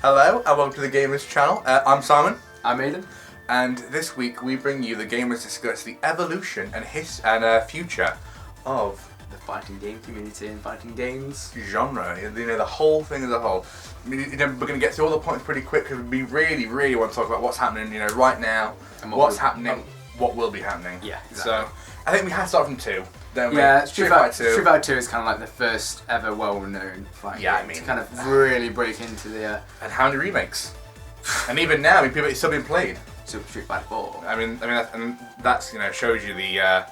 Hello and welcome to the Gamers channel. I'm Simon, I'm Aidan, and this week we bring you the Gamers discuss the evolution and future of the fighting game community and fighting games genre. The whole thing as a whole. We're going to get through all the points pretty quick because we really want to talk about what's happening. Right now, and what's happening, what will be happening. Yeah, exactly. So I think we have to start from 2. Yeah, Street Fighter 2 is kind of like the first ever well-known fighting game to kind of really break into the... And how many remakes? And even now, people it's still being played. Super Street Fighter 4. I mean, that's shows you the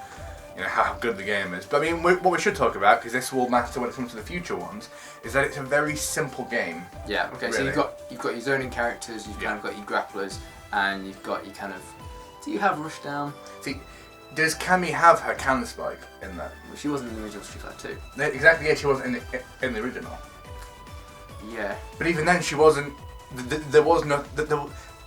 how good the game is. But I mean, what we should talk about, because this will matter when it comes to the future ones, is that it's a very simple game. Yeah. Okay. Really. So you've got your zoning characters, you've kind of got your grapplers, and you've got your kind of... Do you have Rushdown? See, does Cammy have her cannon spike in that? Well, she wasn't in the original Street Fighter 2. Exactly. Yeah, she wasn't in the original. Yeah. But even then, she wasn't. There was no.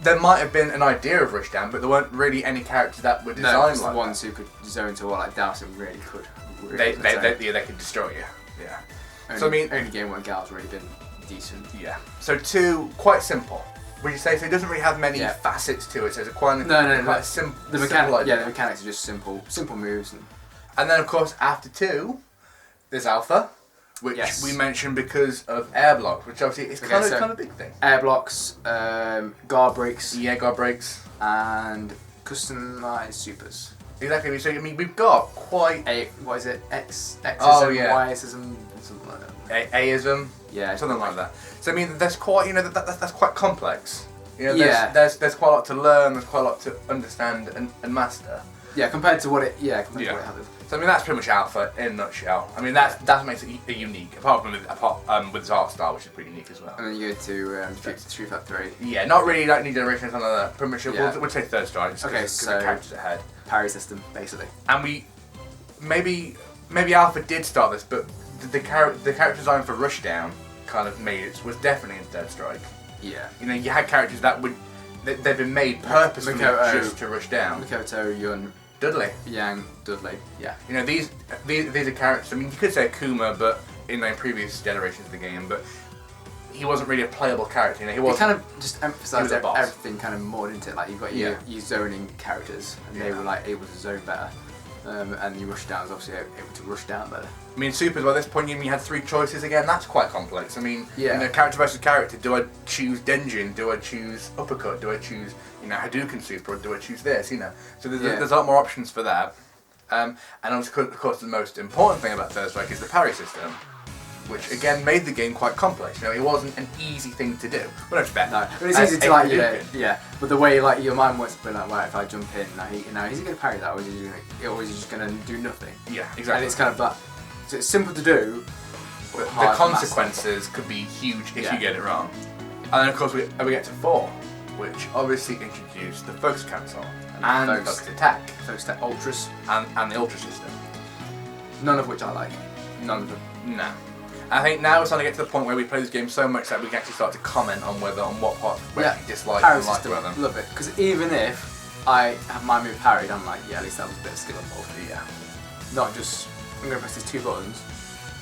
There might have been an idea of Rushdown, but there weren't really any characters that were designed like the ones who could zone to what like Dowson really could. They could destroy you. Yeah. Only game where Gal's really been decent. Yeah. So 2, quite simple. Would you say so? It doesn't really have many facets to it. So it's quite simple. The mechanics are just simple moves. And then of course after 2, there's Alpha, which we mentioned because of air blocks, which obviously is kind of a big thing. Air blocks, guard breaks. Yeah, guard breaks. And customized supers. Exactly. So I mean, we've got quite what is it? Xism, Yism, something like that. Aism. Yeah, something like that. So I mean, there's quite that's quite complex. There's quite a lot to learn. There's quite a lot to understand and master. Yeah, compared to what it what it has. So I mean, that's pretty much Alpha in a nutshell. I mean, that makes it unique. Apart from with its art style, which is pretty unique as well. And then you go to Street Fighter 3. Yeah, not really like New Generation or something like that. Pretty much, we'll say Third Strike. Okay, so the characters ahead. Parry system, basically. And we maybe Alpha did start this, but the character design for Rushdown kind of was definitely in Third Strike. Yeah. You had characters that they've been made purposely just to rush down. Makoto, Yun, Dudley, Yang, Dudley. Yeah. These are characters. I mean, you could say Akuma, but in previous generations of the game, but he wasn't really a playable character. He kind of just emphasised everything kind of more into it. Like you've got your zoning characters, and they were like able to zone better. And your Rushdown is obviously able to rush down better. I mean, Supers, by this point, you had 3 choices again. That's quite complex. I mean, character versus character. Do I choose Denjin? Do I choose Uppercut? Do I choose, Hadouken Super? Or do I choose this? So there's a lot more options for that. And of course, the most important thing about Third Strike is the parry system, which again made the game quite complex. It wasn't an easy thing to do. Well, it's better. No, but it's easy to But the way your mind works, to be like, right, if I jump in, is he going to parry that, or is he just going to do nothing? Yeah, exactly. And it's kind of like, so it's simple to do, but the consequences could be huge if you get it wrong. And then of course we get to 4, which obviously introduced the focus cancel and focus attack, ultras, and the ultra system. None of which I like. None of them. No. I think now we're starting to get to the point where we play this game so much that we can actually start to comment on what parts we dislike and like about them. Love it, because even if I have my move parried, I'm like, at least that was a bit of skill involved. Yeah. Not just, I'm going to press these 2 buttons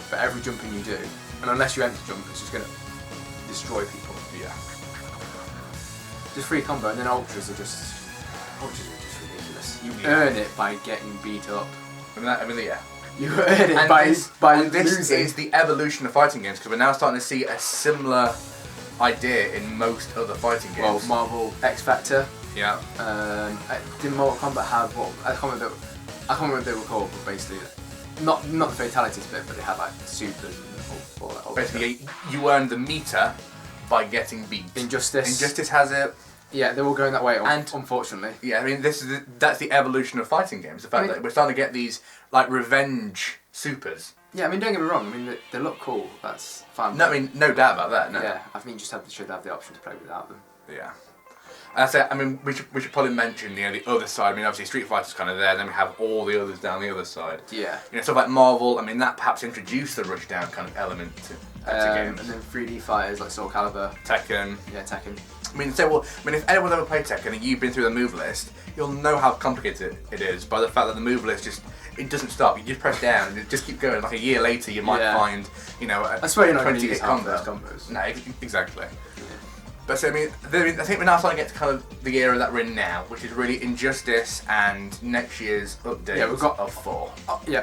for every jumping you do, and unless you enter jump, it's just going to destroy people. Yeah. Just free combo, and then ultras are just ridiculous. You earn it by getting beat up. You earn it by this losing. Is the evolution of fighting games, because we're now starting to see a similar idea in most other fighting games. Well, Marvel X Factor. Yeah. Did Mortal Kombat have what? I can't remember what they were called, but basically, not the fatalities bit, but they had like supers and all that. Basically, you earned the meter by getting beat. Injustice has it. Yeah, they're all going that way, unfortunately. Yeah, I mean, that's the evolution of fighting games. The fact that we're starting to get these revenge supers. Yeah, I mean, don't get me wrong. I mean, they look cool. That's fine. No, I mean, no doubt about that. No. Yeah, I think you just should have the option to play without them. Yeah. I mean, we should probably mention the other side. I mean, obviously Street Fighter's kind of there, and then we have all the others down the other side. Yeah. Stuff like Marvel. I mean, that perhaps introduced the Rushdown kind of element to games. And then 3D fighters like Soul Calibur, Tekken. Yeah, Tekken. I mean, if anyone's ever played Tekken and you've been through the move list, you'll know how complicated it is by the fact that the move list it doesn't stop. You just press down and it just keep going. Like a year later, you might find, I swear you're not going to use combos. No, exactly. But so, I mean, I think we're now starting to get to kind of the era that we're in now, which is really Injustice and next year's update. Yeah, we've got of 4.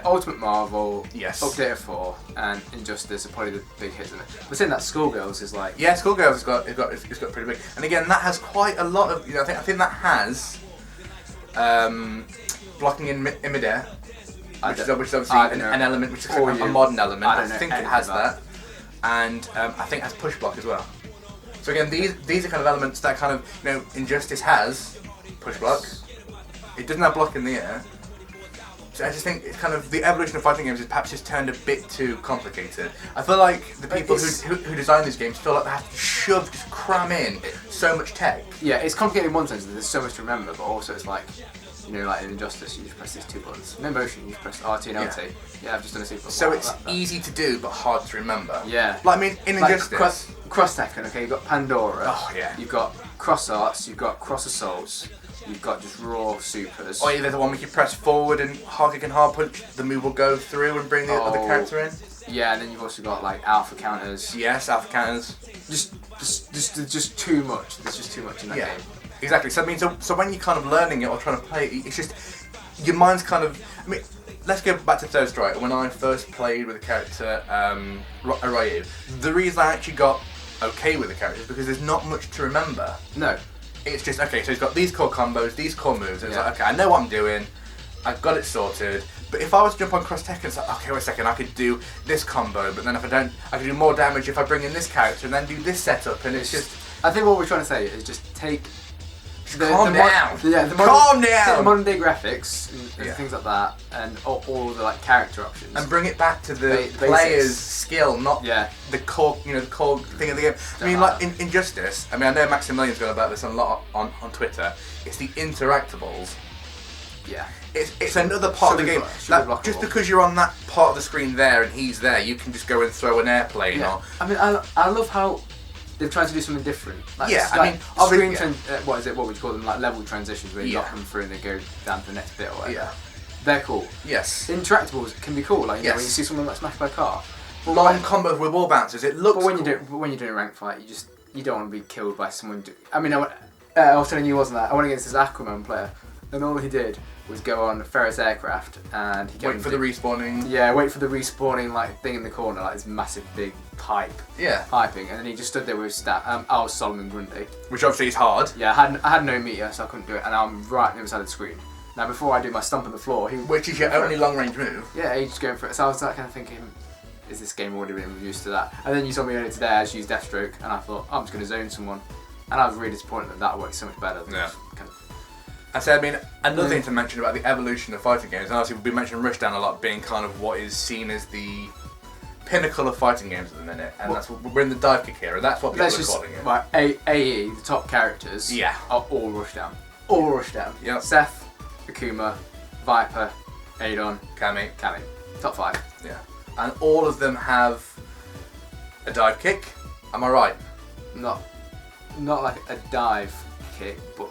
Ultimate Marvel, yes, update of 4, and Injustice are probably the big hits in it. But saying that Skullgirls is like Skullgirls has got pretty big, and again that has quite a lot of I think that has blocking in midair, which is obviously an element, which is kind of a modern element. I think it has that, and I think it has push block as well. So again, these are kind of elements that kind of Injustice has push block. It doesn't have block in the air. So I just think it's kind of the evolution of fighting games is perhaps just turned a bit too complicated. I feel like the people who design these games feel like they have to just cram in so much tech. Yeah, it's complicated in one sense. There's so much to remember, but also it's like, like in Injustice, you just press these 2 buttons. No motion, you just press RT and LT. Yeah, I've just done a sequence. So it's easy to do, but hard to remember. Yeah. Like, I mean, in Injustice... Cross-Tekken, okay, you've got Pandora. Oh, yeah. You've got Cross Arts, you've got Cross Assaults, you've got just raw supers. Oh, yeah, there's the one where you press forward and hard kick and hard punch, the move will go through and bring the other character in. Yeah, and then you've also got, like, alpha counters. Yes, alpha counters. Just too much. There's just too much in that game. Exactly. So I mean, so when you're kind of learning it or trying to play it, it's just your mind's kind of. I mean, let's go back to Third Strike. When I first played with the character Ryu, the reason I actually got okay with the character is because there's not much to remember. No. It's just okay. So he's got these core combos, these core moves, and it's like, okay, I know what I'm doing. I've got it sorted. But if I was to jump on Cross Tekken, it's like, okay, wait a second, I could do this combo, but then if I don't, I could do more damage if I bring in this character and then do this setup, and it's just. I think what we're trying to say is just take. Calm down. Calm down. The modern day graphics and things like that, and all the like character options, and bring it back to the player's skill, not the core, the core thing of the game. I mean, like in Injustice. I mean, I know Maximilian's gone about this a lot on Twitter. It's the interactables. Yeah. It's another part of the game. Just because you're on that part of the screen there and he's there, you can just go and throw an airplane. Yeah. Or I mean, I love how they've tried to do something different. Like, I mean, screen what would you call them? Like level transitions where you knock them through and they go down to the next bit or whatever. Yeah. They're cool. Yes. Interactables can be cool. Like when you see someone like smashed by a car. Long combos with wall bouncers. It looks. But when you're doing a rank fight, you don't want to be killed by someone. I mean, I was telling you, wasn't that I went against this Aquaman player, and all he did was go on Ferris aircraft and he wait for the respawning. Yeah, wait for the respawning like thing in the corner, like this massive big pipe. Yeah. Piping, and then he just stood there with his stat. I was Solomon Grundy. Which obviously is hard. Yeah, I had no meter, so I couldn't do it, and I'm right on the other side of the screen. Now, before I do my stomp on the floor, which is your only long range move. Yeah, he's just going for it. So I was like, kind of thinking, is this game already been used to that? And then you saw me earlier today, I just used Deathstroke, and I thought, I'm just going to zone someone, and I was really disappointed that worked so much better. Than I mean, another thing to mention about the evolution of fighting games, and obviously we've been mentioning Rushdown a lot being kind of what is seen as the pinnacle of fighting games at the minute, and that's what we're in the dive kick era. That's what people are calling it. Right, AE, the top characters, are all Rushdown. All Rushdown. Yep. Seth, Akuma, Viper, Adon, Cammy. Top 5. Yeah. And all of them have a dive kick. Am I right? Not like a dive kick, but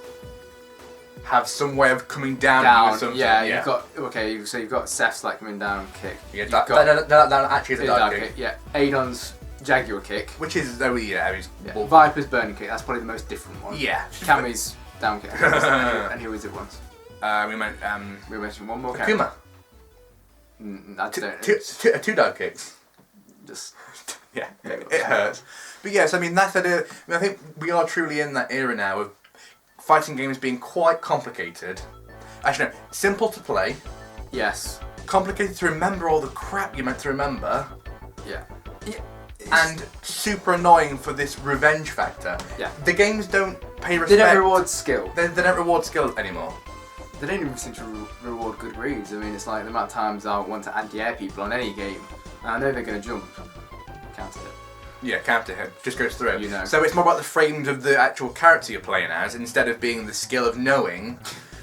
have some way of coming down with something. Yeah, you've got Seth's like coming down kick. Yeah, that actually is a dive kick. Yeah, Adon's Jaguar kick, which is Viper's burning kick. That's probably the most different one. Yeah. Cammy's down kick. And who is it once? We mentioned one more Akuma. Character. Two dive kicks. Just it hurts. But yes, I mean that's I think we are truly in that era now of fighting games being quite complicated. Actually, no, simple to play. Yes. Complicated to remember all the crap you're meant to remember. Yeah. And super annoying for this revenge factor. Yeah. The games don't pay respect. They don't reward skill. They don't reward skill anymore. They don't even seem to reward good reads. I mean, it's like the amount of times I want to anti-air people on any game, and I know they're going to jump. Counter hit. Yeah, counter hit. Just goes through. You know. So it's more about the frames of the actual character you're playing as, instead of being the skill of knowing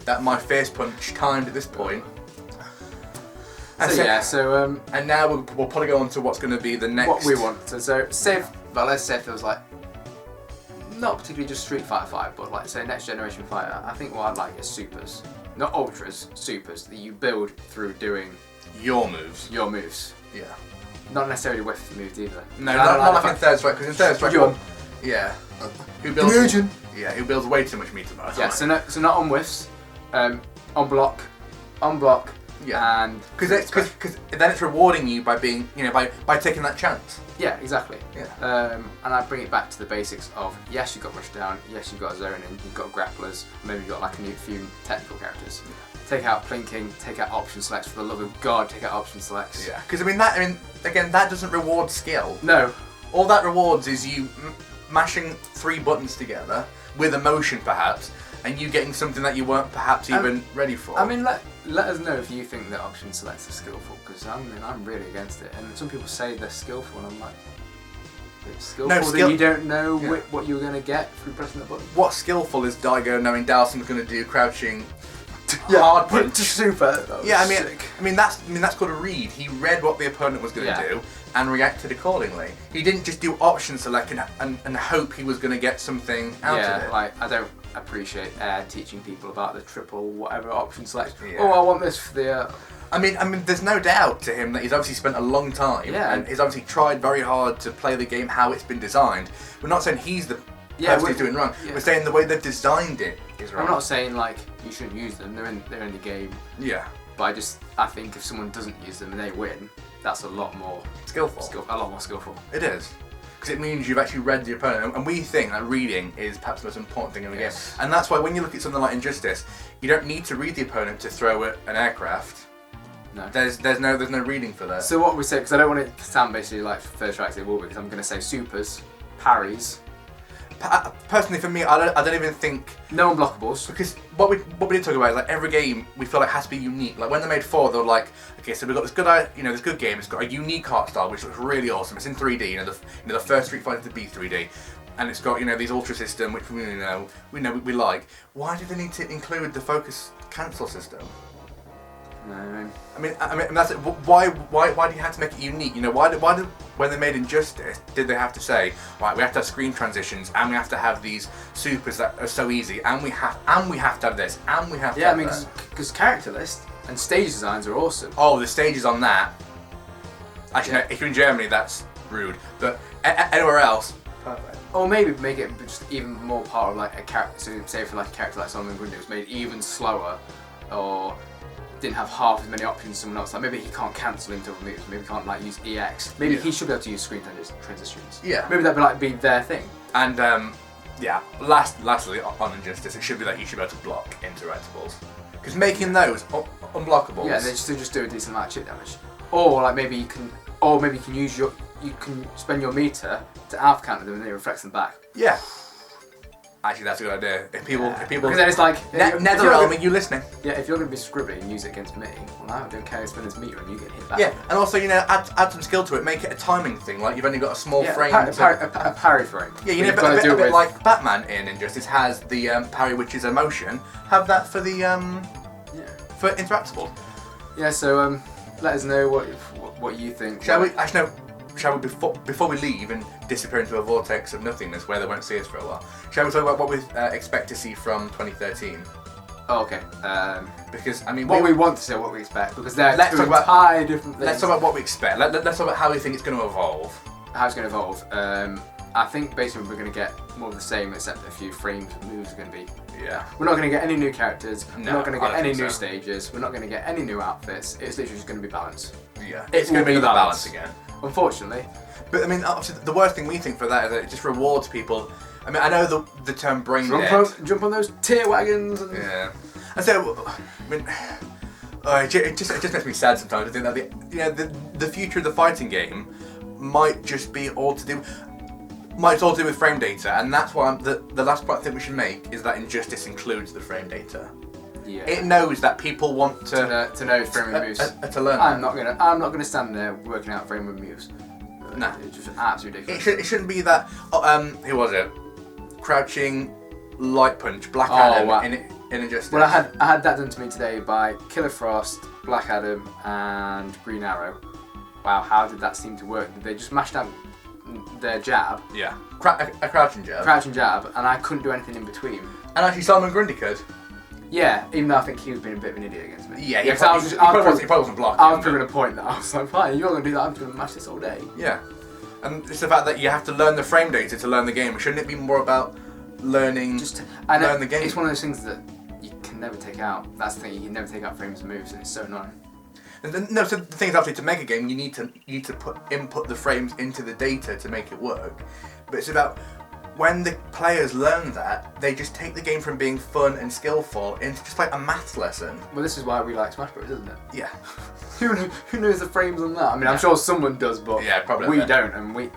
that my face punch timed at this point. And now we'll probably go on to what's going to be the next. What we want. So say if there was like, not particularly just Street Fighter 5, but like say next generation fighter. I think what I'd like is supers, not ultras, supers that you build through doing your moves. Yeah. Not necessarily whiff moves either. No, not like in Third Strike, because in Third Strike Yeah. Who builds way too much meter by the Yeah, time. so not on whiffs, on block, yeah. and because then it's rewarding you by being, by taking that chance. Yeah, exactly. Yeah. And I bring it back to the basics of, yes, you've got rushdown, yes, you've got zoning, you've got grapplers, maybe you've got like a few technical characters. Take out plinking, take out option selects, for the love of God, take out option selects. Yeah. Because again, that doesn't reward skill. No. All that rewards is you mashing 3 buttons together with emotion, perhaps, and you getting something that you weren't perhaps even ready for. I mean, let us know if you think that option selects are skillful, because I'm really against it. And some people say they're skillful, and I'm like, it's skillful that you don't know what you're going to get through pressing the button. What's skillful is Daigo knowing Dhalsim's going to do crouching hard punch. Super. Yeah, I mean that's called a read. He read what the opponent was going to do and reacted accordingly. He didn't just do option select and hope he was going to get something out of it. Yeah, like I don't appreciate teaching people about the triple whatever option select. Yeah. Oh, I want this for the. I mean, there's no doubt to him that he's obviously spent a long time and he's obviously tried very hard to play the game how it's been designed. We're not saying he's the person who's doing wrong. Yeah. We're saying the way they've designed it is wrong. I'm not saying like you shouldn't use them. They're in the game. Yeah. But I think if someone doesn't use them and they win, that's a lot more skillful. A lot more skillful. It is. Because it means you've actually read the opponent, and we think that reading is perhaps the most important thing in the game. And that's why when you look at something like Injustice, you don't need to read the opponent to throw an aircraft. No. There's no reading for that. So what we say, because I don't want it to sound basically like first strikes it will be, because I'm going to say supers, parries. Personally, for me, I don't even think no unblockables. Because what we did talk about is like every game we feel like has to be unique. Like when they made 4, they were like, okay, so we've got this good game. It's got a unique art style which looks really awesome. It's in 3D. The first Street Fighter to be 3D, and it's got these Ultra system which we like. Why do they need to include the focus cancel system? No. I mean that's it. Why do you have to make it unique? Why did when they made Injustice did they have to say, right, we have to have screen transitions and we have to have these supers that are so easy and we have to have this and we have to have that. Because character list and stage designs are awesome. Oh, the stages on that. Actually, no, if you're in Germany, that's rude. But anywhere else, perfect. Or maybe make it just even more part of like a character. So say for like a character like Solomon Grundy was made even slower, or didn't have half as many options as someone else. Like maybe he can't cancel into other moves. Maybe he can't like use EX. Maybe he should be able to use screen transitions. Yeah. Maybe that'd be their thing. And lastly on Injustice, it should be that you should be able to block interactables. Because making those unblockables. Yeah, they just do a decent amount of chip damage. Or like maybe you can use you can spend your meter to out counter them and then it reflects them back. Yeah. Actually, that's a good idea. If people, because then it's like NetherRealm, are you listening? Yeah, if you're going to be scribbly and use it against me, well, I don't care. Spend this meter and you get hit back. Yeah, and also add some skill to it. Make it a timing thing. Like you've only got a small frame. A parry frame. Yeah, a bit like Batman in Injustice has the parry, which is a motion. Have that for the for interactable. Yeah. So let us know what you think. Shall we? Actually, no. Shall we, before we leave and disappear into a vortex of nothingness where they won't see us for a while, shall we talk about what we expect to see from 2013? Oh, okay. Because, what we want to see, what we expect, because they're two entirely different things. Let's talk about what we expect. Let's talk about how we think it's going to evolve. How it's going to evolve. I think basically we're going to get more of the same, except a few frames and moves are going to be. Yeah. We're not going to get any new characters. No, we're not going to get any new so. stages. We're not going to get any new outfits. It's literally just going to be balance. Yeah. It's going to be the balance again. Unfortunately. But obviously, the worst thing we think for that is that it just rewards people. I know the term brain dead. Jump on those tier wagons. And yeah. And so, it just makes me sad sometimes to think that the future of the fighting game might just be all to do with frame data, and that's why the last point I think we should make is that Injustice includes the frame data. Yeah. It knows that people want to know frame and moves. To learn. I'm not gonna stand there working out frame and moves. No, it's just absolutely ridiculous. It shouldn't be that. Who was it? Crouching light punch, Black Adam in Injustice. Well, I had that done to me today by Killer Frost, Black Adam, and Green Arrow. Wow, how did that seem to work? Did they just mash down their jab? Yeah, a crouching jab. Crouching jab, and I couldn't do anything in between. And actually, Solomon Grundy could. Yeah, even though I think he was being a bit of an idiot against me. Yeah, he probably wasn't blocking. I was proving a point that I was like, fine, you're going to do that, I'm just going to mash this all day. Yeah. And it's the fact that you have to learn the frame data to learn the game. Shouldn't it be more about learning learn the game? It's one of those things that you can never take out. That's the thing, you can never take out frames and moves, and it's so annoying. No, so the thing is, actually, to make a game, you need to input the frames into the data to make it work. But it's about when the players learn that, they just take the game from being fun and skillful into just like a maths lesson. Well, this is why we like Smash Bros, isn't it? Yeah. Who knows the frames on that? I mean, I'm sure someone does, but yeah, probably we don't, and we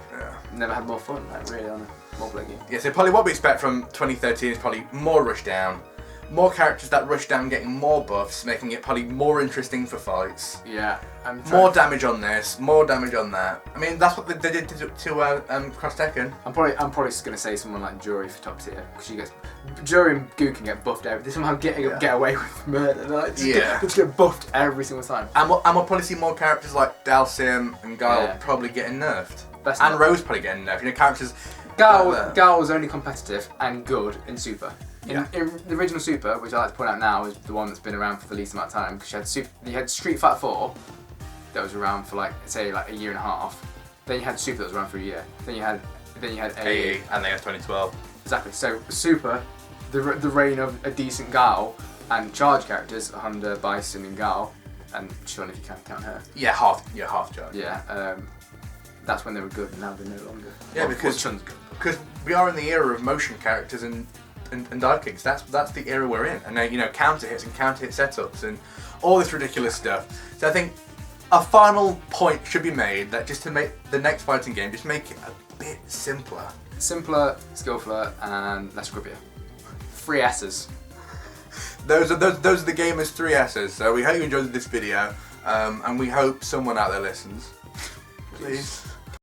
never had more fun, like, really, on a mobile game. Yeah, so probably what we expect from 2013 is probably more Rushdown. More characters that rush down, getting more buffs, making it probably more interesting for fights. Yeah. More damage on this, more damage on that. I mean, that's what they did to Cross Tekken. I'm probably just gonna say someone like Jury for top tier, because Jury and Goo can get buffed every. They somehow get away with murder. Like, just get buffed every single time. And we'll probably see more characters like Dalsim and Guile probably getting nerfed. And Rose probably getting nerfed. You know, characters. Guile was only competitive and good in Super. In the original Super, which I like to point out now, is the one that's been around for the least amount of time, because you had Street Fighter 4 that was around for like a year and a half. Then you had Super that was around for a year. Then you had AE, and then 2012. Exactly. So Super, the reign of a decent Guile and charge characters, Honda, Bison, and Guile, and Chun if you can count her. Yeah, half charge. Yeah. That's when they were good, and now they're no longer. Yeah, because Chun's good. Because we are in the era of motion characters and dive kicks. That's the era we're in, and now, you know, counter hits and counter hit setups and all this ridiculous stuff. So I think a final point should be made that just to make the next fighting game, just make it a bit simpler, skillfuler, and less grippier. 3 S's. Those are the gamers' 3 S's. So we hope you enjoyed this video, and we hope someone out there listens. Please.